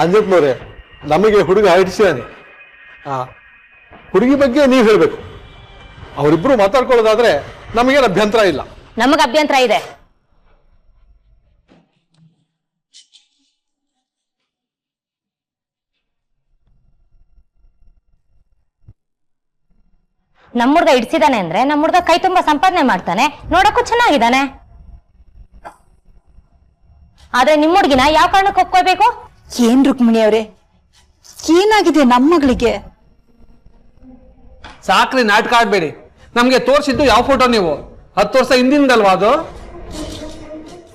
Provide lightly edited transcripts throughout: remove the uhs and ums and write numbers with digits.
ಅಂಜಪ್ಪನವ್ರೆ, ನಮಗೆ ಹುಡುಗ ಹಿಡಿಸಿದಾನೆ. ಹುಡುಗಿ ಬಗ್ಗೆ ನೀವು ಹೇಳ್ಬೇಕು. ಅವರಿಬ್ರು ಮಾತಾಡ್ಕೊಳ್ಳೋದಾದ್ರೆ ನಮಗೇನು ಅಭ್ಯಂತರ ಇಲ್ಲ. ನಮಗ ಅಭ್ಯಂತರ ಇದೆ. ನಮ್ಮ ಹುಡ್ಗ ಇಡ್ಸಿದಾನೆ ಅಂದ್ರೆ ನಮ್ಮ ಹುಡ್ಗ ಕೈ ತುಂಬಾ ಸಂಪಾದನೆ ಮಾಡ್ತಾನೆ, ನೋಡಕ್ಕೂ ಚೆನ್ನಾಗಿದ್ದಾನೆ. ಆದ್ರೆ ನಿಮ್ಮ ಹುಡ್ಗಿನ ಯಾವ ಕಾರಣಕ್ಕೆ ಒಪ್ಕೋಬೇಕು? ಏನ್ ರುಕ್ಮಿಣಿ ಅವ್ರೆ, ಏನಾಗಿದೆ ನಮ್ಮ ಮಗಳಿಗೆ? ಸಾಕ್ರಿ, ನಾಟಕ ಆಡ್ಬೇಡಿ. ನಮ್ಗೆ ತೋರಿಸಿದ್ದು ಯಾವ ಫೋಟೋ ನೀವು? 10 ವರ್ಷ ಹಿಂದಿಂದಲ್ವಾ ಅದು?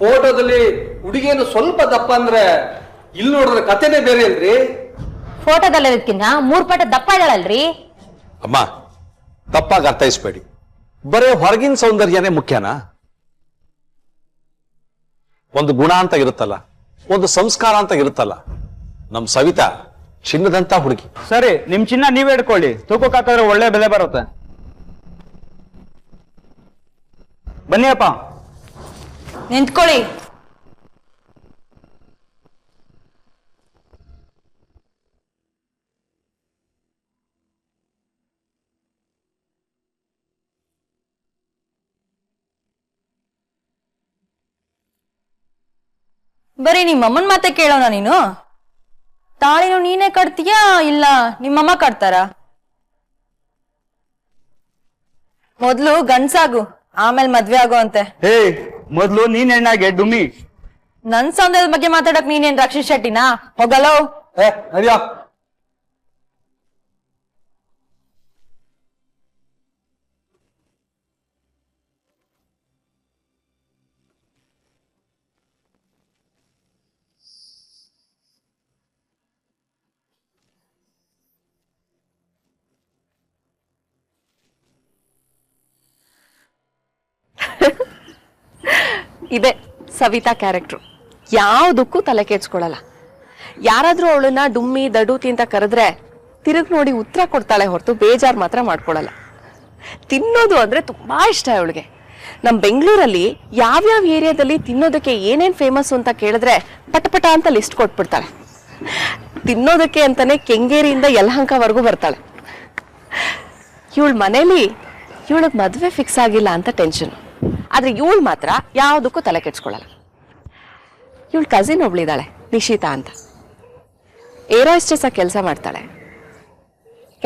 ಫೋಟೋದಲ್ಲಿ ಹುಡುಗಿಯನ್ನು ಸ್ವಲ್ಪ ದಪ್ಪ ಅಂದ್ರೆ ಇಲ್ಲಿ ನೋಡಿದ್ರೆ ಕಥೆನೇ ಬೇರೆ ಅಲ್ರಿ. ಫೋಟೋದಲ್ಲದಕ್ಕಿಂತ 3 ಪಟ ದಪ್ಪ ಇದ್ದಾಳಲ್ರಿ. ಅಮ್ಮ, ತಪ್ಪಾಗಿ ಅರ್ಥೈಸ್ಬೇಡಿ. ಬರೇ ಹೊರಗಿನ ಸೌಂದರ್ಯನೇ ಮುಖ್ಯನಾ? ಒಂದು ಗುಣ ಅಂತ ಇರುತ್ತಲ್ಲ, ಒಂದು ಸಂಸ್ಕಾರ ಅಂತ ಇರುತ್ತಲ್ಲ. ನಮ್ ಸವಿತಾ ಚಿನ್ನದಂತ ಹುಡುಗಿ. ಸರಿ, ನಿಮ್ ಚಿನ್ನ ನೀವೇ ಇಟ್ಕೊಳ್ಳಿ. ತೂಕಕ್ಕೆ ಹಾಕಿದ್ರೆ ಒಳ್ಳೆ ಬೆಲೆ ಬರುತ್ತೆ. ಬನ್ನಿ ಅಪ್ಪ. ನಿಂತ್ಕೊಳ್ಳಿ. ಬರೀ ನಿಮ್ಮಮ್ಮನ್ ಮಾತೆ ಕೇಳೋಣ ನೀನು? ತಾಳಿನೂ ನೀನೇ ಕಟ್ತೀಯಾ ಇಲ್ಲ ನಿಮ್ಮಮ್ಮ ಕಟ್ತಾರ? ಮೊದ್ಲು ಗಂಡ್ಸಾಗು, ಆಮೇಲೆ ಮದ್ವೆ ಆಗೋ ಅಂತೆ. ಹೇ, ಮೊದ್ಲು ನೀನ್ ಹೆಣ್ಣಾಗೆ ಡುಮ್ಮಿ. ನನ್ ಸೌಂದರ್ಯದ ಬಗ್ಗೆ ಮಾತಾಡಕ್ ನೀನೇನ್ ರಕ್ಷಿತ್ ಶೆಟ್ಟಿನಾ? ಹೋಗಲ್ಲೋ. ಅಯ್ಯೋ, ಇದೆ ಸವಿತಾ ಕ್ಯಾರೆಕ್ಟ್ರು. ಯಾವುದಕ್ಕೂ ತಲೆ ಕೆಡ್ಸ್ಕೊಳಲ್ಲ. ಯಾರಾದ್ರೂ ಅವಳನ್ನ ಡುಮ್ಮಿ ದಡೂತಿ ಅಂತ ಕರೆದ್ರೆ ತಿರುಗ್ ನೋಡಿ ಉತ್ತರ ಕೊಡ್ತಾಳೆ ಹೊರತು ಬೇಜಾರ್ ಮಾತ್ರ ಮಾಡ್ಕೊಳಲ್ಲ. ತಿನ್ನೋದು ಅಂದ್ರೆ ತುಂಬಾ ಇಷ್ಟ ಅವಳಿಗೆ. ನಮ್ ಬೆಂಗಳೂರಲ್ಲಿ ಯಾವ್ಯಾವ ಏರಿಯಾದಲ್ಲಿ ತಿನ್ನೋದಕ್ಕೆ ಏನೇನ್ ಫೇಮಸ್ ಅಂತ ಕೇಳಿದ್ರೆ ಪಟಪಟ ಅಂತ ಲಿಸ್ಟ್ ಕೊಟ್ಬಿಡ್ತಾಳೆ. ತಿನ್ನೋದಕ್ಕೆ ಅಂತಾನೆ ಕೆಂಗೇರಿಯಿಂದ ಯಲಹಂಕವರೆಗೂ ಬರ್ತಾಳೆ. ಇವಳ ಮನೇಲಿ ಇವಳಿಗೆ ಮದ್ವೆ ಫಿಕ್ಸ್ ಆಗಿಲ್ಲ ಅಂತ ಟೆನ್ಷನ್. ಆದ್ರೆ ಇವಳು ಮಾತ್ರ ಯಾವುದಕ್ಕೂ ತಲೆ ಕೆಡ್ಸ್ಕೊಳಲ್ಲ. ಇವಳ ಕಸಿನ್ ಒಬ್ಳಿದಾಳೆ, ನಿಶಿತಾ ಅಂತ. ಏರೋಸ್ಟೆಸ್ ಆಗಿ ಕೆಲಸ ಮಾಡ್ತಾಳೆ.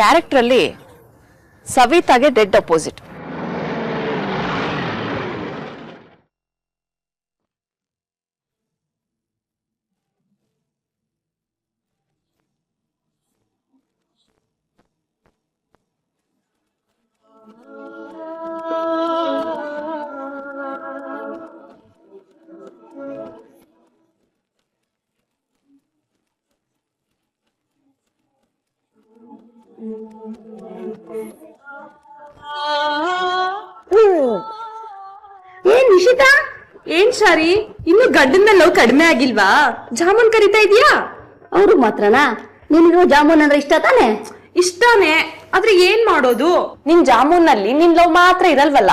ಕ್ಯಾರೆಕ್ಟ್ರಲ್ಲಿ ಸವಿತಾಗೆ ಡೆಡ್ ಅಪೋಸಿಟ್. ಏನ್ ನಿಶಿತಾ, ಏನ್ ಶಾರಿ, ಇನ್ನು ಗಡ್ಡದ ಮೇಲೆ ನೋವು ಕಡಿಮೆ ಆಗಿಲ್ವಾ? ಜಾಮೂನ್ ಕರಿತಾ ಇದೀಯಾ? ಅವರು ಮಾತ್ರನಾ? ನಿನ್ಗೂ ಜಾಮೂನ್ ಅಂದ್ರೆ ಇಷ್ಟ ತಾನೆ? ಇಷ್ಟಾನೆ, ಆದ್ರೆ ಏನ್ ಮಾಡೋದು? ನಿನ್ ಜಾಮೂನಲ್ಲಿ ನಿನ್ ಲವ್ ಮಾತ್ರ ಇರಲ್ವಲ್ಲ.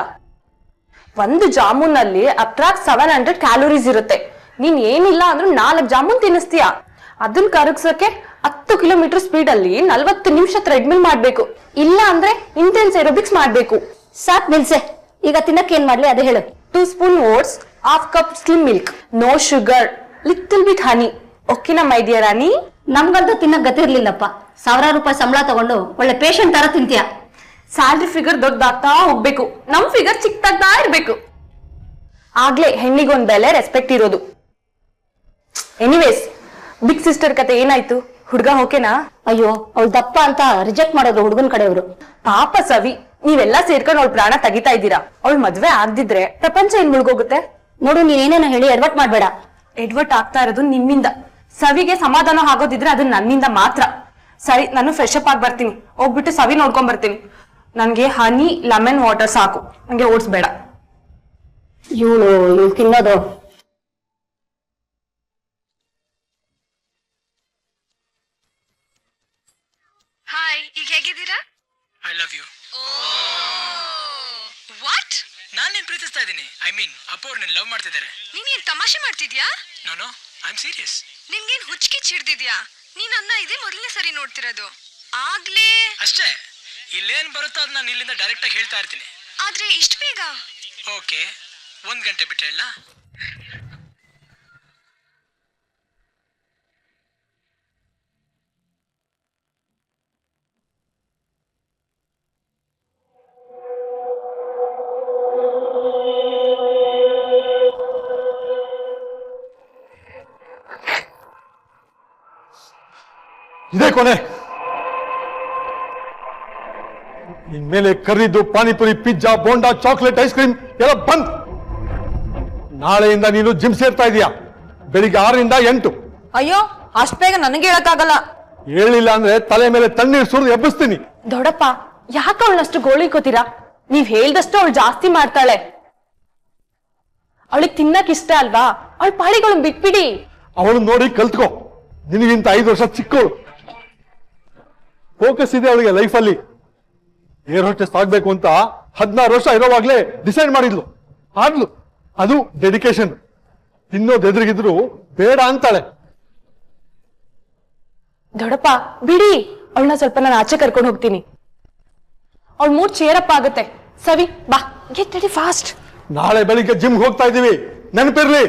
ಒಂದು ಜಾಮೂನ್ ನಲ್ಲಿ ಅಪ್ರಾಕ್ಸ್ 700 ಕ್ಯಾಲೋರೀಸ್ ಇರುತ್ತೆ. ನೀನ್ ಏನಿಲ್ಲ ಅಂದ್ರೂ 4 ಜಾಮೂನ್ ತಿನ್ನಿಸ್ತೀಯ. ಅದನ್ನ ಕರಗ್ಸಕ್ಕೆ 10 ಕಿಲೋಮೀಟರ್ ಸ್ಪೀಡ್ ಅಲ್ಲಿ 40 ನಿಮಿಷ ಥ್ರೆಡ್ಮಿಲ್ ಮಾಡ್ಬೇಕು. ಇಲ್ಲ ಅಂದ್ರೆ ಇಂಟೆನ್ಸ್ ಏರೋಬಿಕ್ಸ್ ಮಾಡ್ಬೇಕು. ಸಾಕ್ ನಿಲ್ಸೆ, ಈಗ ತಿನ್ನಕ್ಕೆ ಏನ್ ಮಾಡ್ಲಿ ಅದೇ ಹೇಳು. 2 spoon oats, 1/2 cup slim milk, no sugar, little bit honey. ಓಕೆನಾ ಮೈ ಡಿಯರ್ ರಾಣಿ? ನಮ್ಗಂತೂ ತಿನ್ನಕ್ ಗತಿ ಇರ್ಲಿಲ್ಲಪ್ಪ. 1000 ರೂಪಾಯಿ ಸಂಬಳ ತಗೊಂಡು ಒಳ್ಳೆ ಪೇಷಂಟ್ ತರ ತಿಂತೀಯ. ಸ್ಯಾಲ್ರಿ ಫಿಗರ್ ದೊಡ್ಡದಾಗ್ತಾ ಹೋಗ್ಬೇಕು, ನಮ್ ಫಿಗರ್ ಚಿಕ್ಕದಾಗ್ತಾ ಇರ್ಬೇಕು. ಆಗ್ಲೇ ಹೆಣ್ಣಿಗೊಂದ್ ಬೆಲೆ ರೆಸ್ಪೆಕ್ಟ್ ಇರೋದು. ಎನಿವೇಸ್, ಬಿಗ್ ಸಿಸ್ಟರ್ ಕತೆ ಏನಾಯ್ತು? ಹುಡ್ಗ ಓಕೆನಾ? ಅಯ್ಯೋ ಅವಳು ದಪ್ಪ ಅಂತ ರಿಜೆಕ್ಟ್ ಮಾಡೋದು ಹುಡುಗನ್ ಕಡೆಯವರು. ಪಾಪ ಸವಿ, ನೀವೆಲ್ಲಾ ಸೇರ್ಕೊಂಡು ಅವಳ ಪ್ರಾಣ ತೆಗಿತಾ ಇದ್ದೀರಾ. ಅವಳು ಮದ್ವೆ ಆಗ್ದಿದ್ರೆ ಪ್ರಪಂಚ ಏನ್ ಮುಳುಗೋಗುತ್ತೆ? ನೋಡು, ನೀನ್ ಏನೇನೋ ಹೇಳಿ ಎಡ್ವರ್ಟ್ ಮಾಡ್ಬೇಡ. ಎಡ್ವರ್ಟ್ ಆಗ್ತಾ ಇರೋದು ನಿಮ್ಮಿಂದ. ಸವಿಗೆ ಸಮಾಧಾನ ಆಗೋದಿದ್ರೆ ಅದು ನನ್ನಿಂದ ಮಾತ್ರ. ಸರಿ, ನಾನು ಫ್ರೆಶ್ ಅಪ್ ಆಗಿ ಬರ್ತೀನಿ. ಹೋಗ್ಬಿಟ್ಟು ಸವಿ ನೋಡ್ಕೊಂಡ್ ಬರ್ತೀನಿ. ನನ್ಗೆ ಹನಿ ಲೆಮನ್ ವಾಟರ್ ಸಾಕು, ನಂಗೆ ಓಟ್ಸ್ ಬೇಡ. ಇವಳು ತಿನ್ನೋದು. ಹಾಯ್, ಈಗ ಹೇಗಿದ್ದೀರಾ? I love you. ವಾಟ್? ನಾನೇನ್ ಪ್ರೀತಿಸ್ತಾ ಇದ್ದೀನಿ. ಐ ಮೀನ್ ಅಪ್ಪ ಅವ್ರನ್ನ ಲವ್ ಮಾಡ್ತಿದ್ದಾರೆ. ನೀನೇನ್ ತಮಾಷೆ ಮಾಡ್ತಿದ್ಯಾ? No I am serious. ನಿನ್ಗೇನ್ ಹುಚ್ಚಿಗೆ ಚಿಡ್ದಿದ್ಯಾ? ನೀನ್ ಅನ್ನ ಇದೇ ಮೊದಲನೇ ಸರಿ ನೋಡ್ತಿರೋದು. ಆಗ್ಲೇ ಅಷ್ಟೇ, ಇಲ್ಲೇನ್ ಬರುತ್ತೋ ಅದು ನಾನು ಇಲ್ಲಿಂದ ಡೈರೆಕ್ಟ್ ಆಗಿ ಹೇಳ್ತಾ ಇರ್ತೀನಿ. ಆದ್ರೆ ಇಷ್ಟು ಬೇಗ? ಓಕೆ, 1 ಗಂಟೆ ಬಿಟ್ಟು ಹೇಳ. ಇದೇ ಕೊನೆ. ಇನ್ಮೇಲೆ ಕರ್ರಿದ್ದು panipuri, pizza, bonda, chocolate, ice cream ಎಲ್ಲ ಬಂದ್. ನಾಳೆಯಿಂದ ನೀನು ಜಿಮ್ ಸೇರ್ತಾ ಇದೀಯಾ. ಬೆಳಿಗ್ಗೆ 6ರಿಂದ 8. ಅಯ್ಯೋ, ಅಷ್ಟ್ ಬೇಗ ನನಗೆ ಹೇಳಕ್ಕಾಗಲ್ಲ. ಹೇಳಿಲ್ಲ ಅಂದ್ರೆ ತಲೆ ಮೇಲೆ ತಣ್ಣೀರ್ ಸುರಿದು ಎಬ್ಬಿಸ್ತೀನಿ. ದೊಡ್ಡಪ್ಪ, ಯಾಕೆ ಅವಳನ್ನಷ್ಟು ಗೋಳಿಕೋತೀರಾ? ನೀವ್ ಹೇಳ್ದಷ್ಟು ಅವಳು ಜಾಸ್ತಿ ಮಾಡ್ತಾಳೆ. ಅವಳಿಗೆ ತಿನ್ನಕ್ ಇಷ್ಟ ಅಲ್ವಾ? ಅವಳ ಪಾಡಿಗಳು ಬಿಟ್ಬಿಡಿ. ಅವಳು ನೋಡಿ ಕಲ್ತ್ಕೋ. ನಿನಗಿಂತ 5 ವರ್ಷ ಚಿಕ್ಕವಳು. ಫೋಕಸ್ ಇದೆ ಅವಳಿಗೆ ಲೈಫಲ್ಲಿ. ಏರ್ ಹೋಸ್ಟೆಸ್ ಆಗ್ಬೇಕು ಅಂತ 16 ವರ್ಷ ಇರೋವಾಗ್ಲೇ ಡಿಸೈಡ್ ಮಾಡಿದ್ಲು. ಆದ್ಲು. ಅದು ಡೆಡಿಕೇಶನ್. ತಿನ್ನೋದು ಎದುರಿಗಿದ್ರು ಬೇಡ ಅಂತಾಳೆ. ದೊಡ್ಡಪ್ಪ ಬಿಡಿ, ಅವಳನ್ನ ಸ್ವಲ್ಪ ನಾನು ಆಚೆ ಕರ್ಕೊಂಡು ಹೋಗ್ತೀನಿ. ಅವಳ ಮೂಡ್ ಚೇರಪ್ಪ ಆಗುತ್ತೆ. ಸವಿ ಬಾ, ಗೆಟ್ ರೆಡಿ ಫಾಸ್ಟ್. ನಾಳೆ ಬೆಳಿಗ್ಗೆ ಜಿಮ್ಗೆ ಹೋಗ್ತಾ ಇದೀವಿ, ನೆನಪಿರ್ಲಿ.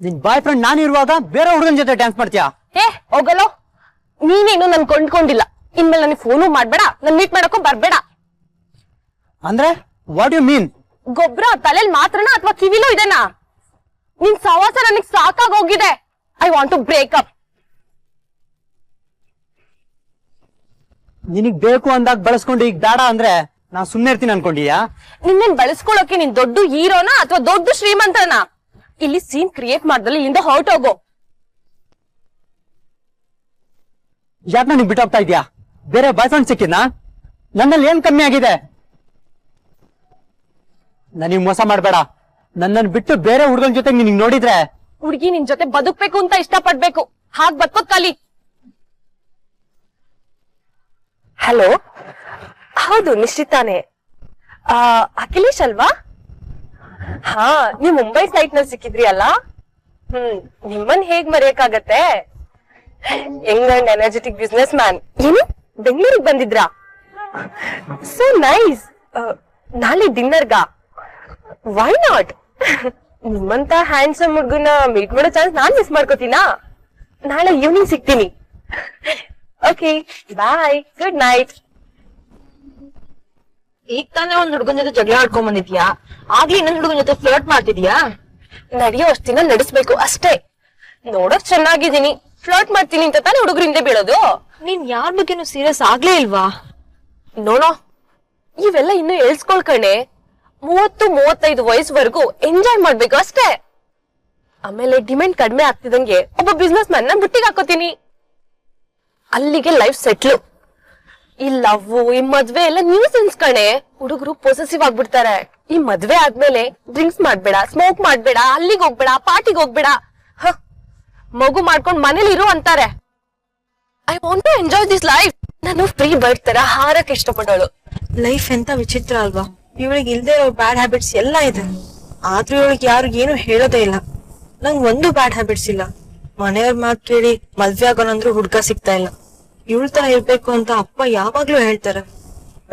ನಿನ್ ಬಾಯ್ ಫ್ರೆಂಡ್ ನಾನು ಇರುವಾಗ ಬೇರೆ ಹುಡುಗನ ಜೊತೆ ಡ್ಯಾನ್ಸ್ ಮಾಡ್ತೀಯಾ? ಹೋಗಲ್ಲೋ, ನೀನೇನು ನನ್ ಕೊಂಡ್ಕೊಂಡಿಲ್ಲ. ಇನ್ಮೇಲೆ ನನಗೆ ಫೋನು ಮಾಡ್ಬೇಡ, ನನ್ ಮೀಟ್ ಮಾಡಕ್ಕೂ ಬರ್ಬೇಡ. ಅಂದ್ರೆ ವಾಟ್ ಯು ಮೀನ್? ಗೊಬ್ಬರ ತಲೆಲ್ ಮಾತ್ರನಾ ಅಥವಾ ಕಿವಿಲೂ ಇದೆನಾ? ನಿನ್ ಸವಾಸ ನನಗ್ ಸಾಕಾಗ್ ಹೋಗಿದೆ. I want to break up. ನಿನಗ್ ಬೇಕು ಅಂದಾಗ ಬಳಸ್ಕೊಂಡು ಈಗ ಬೇಡ ಅಂದ್ರೆ ನಾ ಸುಮ್ನೆ ಇರ್ತೀನಿ ಅನ್ಕೊಂಡಿಯಾ? ನಿನ್ನೇನ್ ಬಳಸ್ಕೊಳಕ್ಕೆ ನೀನ್ ದೊಡ್ಡ ಹೀರೋನಾ ಅಥವಾ ದೊಡ್ಡ ಶ್ರೀಮಂತನಾ? ಇಲ್ಲಿ ಸೀನ್ ಕ್ರಿಯೇಟ್ ಮಾಡ್ದಲ್ಲಿ ಇಲ್ಲಿಂದ ಹೊರಟೋಗೋ. ಯಾಕೆ ನನಗ್ ಬಿಟ್ಟೋಗ್ತಾ ಇದ್ಯಾ? ಬೇರೆ ಬಾಯ್ ಫ್ರೆಂಡ್ ಸಿಕ್ಕಿದ್ನಾ? ನನ್ನಲ್ಲಿ ಏನ್ ಕಮ್ಮಿ ಆಗಿದೆ? ನನಗ್ ಮೋಸ ಮಾಡ್ಬೇಡ. ನನ್ನನ್ನು ಬಿಟ್ಟು ಬೇರೆ ಹುಡುಗನ ಜೊತೆ ನಿನಗ್ ನೋಡಿದ್ರೆ ಹುಡುಗಿ ನಿನ್ ಜೊತೆ ಬದುಕ್ಬೇಕು ಅಂತ ಇಷ್ಟಪಡ್ಬೇಕು. ಹಾಗ್ ಬದುಕೋದ್ ಕಲಿ. ಹಲೋ, ಹೌದು ನಿಶ್ಚಿತಾನೆ. ಅಖಿಲೇಶ್ ಅಲ್ವಾ? ಹಾ, ನೀವ್ ಮುಂಬೈ ಸೈಟ್ ನಲ್ಲಿ ಸಿಕ್ಕಿದ್ರಿ ಅಲ್ಲ? ನಿಮ್ಮನ್ ಹೇಗ್ ಮರೆಯಕ್ಕಾಗತ್ತೆ? Young and energetic business man. ಏನು ಬೆಂಗಳೂರಿಗೆ ಬಂದಿದ್ರಾ? So nice. ನಾಳೆ ಡಿನ್ನರ್ಗ? Why not? ನಿಮ್ಮಂತ ಹ್ಯಾಂಡ್ಸಮ್ ಹುಡ್ಗನ ಮೀಟ್ ಮಾಡೋ ಚಾನ್ಸ್ ನಾನ್ ಮಿಸ್ ಮಾಡ್ಕೋತೀನಾ? ನಾಳೆ ಈವ್ನಿಂಗ್ ಸಿಗ್ತೀನಿ. Okay bye, good night. ಈಗ ತಾನೇ ಒಂದ್ ಹುಡುಗನ ಜೊತೆ ಜಗಳ ಆಡ್ಕೊಂಡ್ ಬಂದಿದ್ಯಾ? ಆಗ್ಲಿ ಇನ್ನೊಂದ್ ಹುಡುಗನ ಜೊತೆ ಫ್ಲರ್ಟ್ ಮಾಡ್ತಿದ್ಯಾ? ನಡೆಯೋ ಅಷ್ಟ್ ದಿನ ನಡೆಸ್ಬೇಕು ಅಷ್ಟೇ. ನೋಡಕ್ ಚೆನ್ನಾಗಿದ್ದೀನಿ, ಫ್ಲರ್ಟ್ ಮಾಡ್ತೀನಿ ಅಂತ ತಾನೇ ಹುಡುಗರು ಹಿಂದೆ ಬೀಳೋದು. ನೀನ್ ಯಾರ ಬಗ್ಗೆನೂ ಸೀರಿಯಸ್ ಆಗ್ಲೇ ಇಲ್ವಾ? ನೋಡೋ, ಇವೆಲ್ಲ ಇನ್ನು ಎಳ್ಸ್ಕೊಳ್ಕಣೆ. 30-35 ವಯಸ್ಸುವರೆಗೂ ಎಂಜಾಯ್ ಮಾಡ್ಬೇಕು ಅಷ್ಟೇ. ಆಮೇಲೆ ಡಿಮ್ಯಾಂಡ್ ಕಡಿಮೆ ಆಗ್ತಿದಂಗೆ ಒಬ್ಬ ಬಿಸ್ನೆಸ್ ಮ್ಯಾನ್ ನ ಬುಟ್ಟಿಗೆ ಹಾಕೋತೀನಿ. ಅಲ್ಲಿಗೆ ಲೈಫ್ ಸೆಟ್ಲು. ಈ ಲವ್, ಈ ಮದ್ವೆ ಎಲ್ಲ ನ್ಯೂಸೆನ್ಸ್ ಕಣೆ. ಹುಡುಗರು ಪೊಸೆಸಿವ್ ಆಗ್ಬಿಡ್ತಾರೆ. ಈ ಮದ್ವೆ ಆದ್ಮೇಲೆ ಡ್ರಿಂಕ್ಸ್ ಮಾಡ್ಬೇಡ, ಸ್ಮೋಕ್ ಮಾಡ್ಬೇಡ, ಅಲ್ಲಿಗೆ ಹೋಗ್ಬೇಡ, ಪಾರ್ಟಿಗೆ ಹೋಗ್ಬೇಡ, ಮಗು ಮಾಡ್ಕೊಂಡ್ ಮನೇಲಿ ಇರು ಅಂತಾರೆ. I want to enjoy this life. ನಾನು ಫ್ರೀ ಬರ್ಡ್ ತರ ಹಾರಕ್ ಇಷ್ಟಪಡೋಳು. ಲೈಫ್ ಎಂತ ವಿಚಿತ್ರ ಅಲ್ವಾ? ಇವಳಿಗೆ ಇಲ್ದೇ ಇರೋ ಬ್ಯಾಡ್ ಹ್ಯಾಬಿಟ್ಸ್ ಎಲ್ಲ ಇದೆ, ಆದ್ರೂ ಇವಳಿಗೆ ಯಾರು ಏನು ಹೇಳೋದೇ ಇಲ್ಲ. ನಂಗ್ ಒಂದು ಬ್ಯಾಡ್ ಹ್ಯಾಬಿಟ್ಸ್ ಇಲ್ಲ. ಮನೆಯವ್ರ ಮಾತು ಕೇಳಿ ಮದ್ವೆ ಆಗೋನಂದ್ರೂ ಹುಡ್ಗ ಸಿಗ್ತಾ ಇಲ್ಲ. ಇವಳ ತರ ಇರ್ಬೇಕು ಅಂತ ಅಪ್ಪ ಯಾವಾಗ್ಲೂ ಹೇಳ್ತಾರೆ.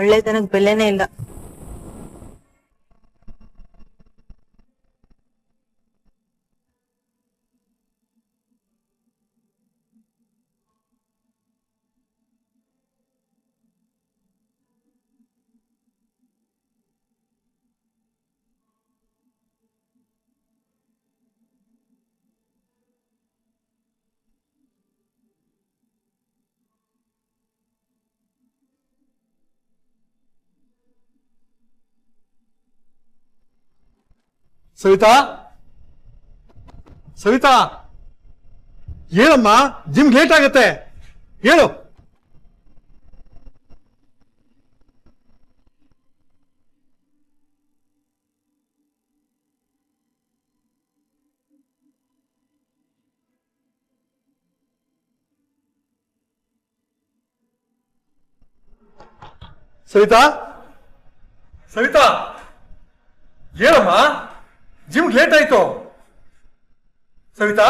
ಒಳ್ಳೆತನಕ್ ಬೆಲೆನೇ ಇಲ್ಲ. ಸವಿತಾ, ಸವಿತಾ, ಏನಮ್ಮ ಜಿಮ್ ಲೇಟ್ ಆಗತ್ತೆ, ಹೇಳು. ಸವಿತಾ, ಸವಿತಾ, ಹೇಳಮ್ಮ, ಜಿಮ್ ಲೇಟ್ ಆಯ್ತು. ಸವಿತಾ,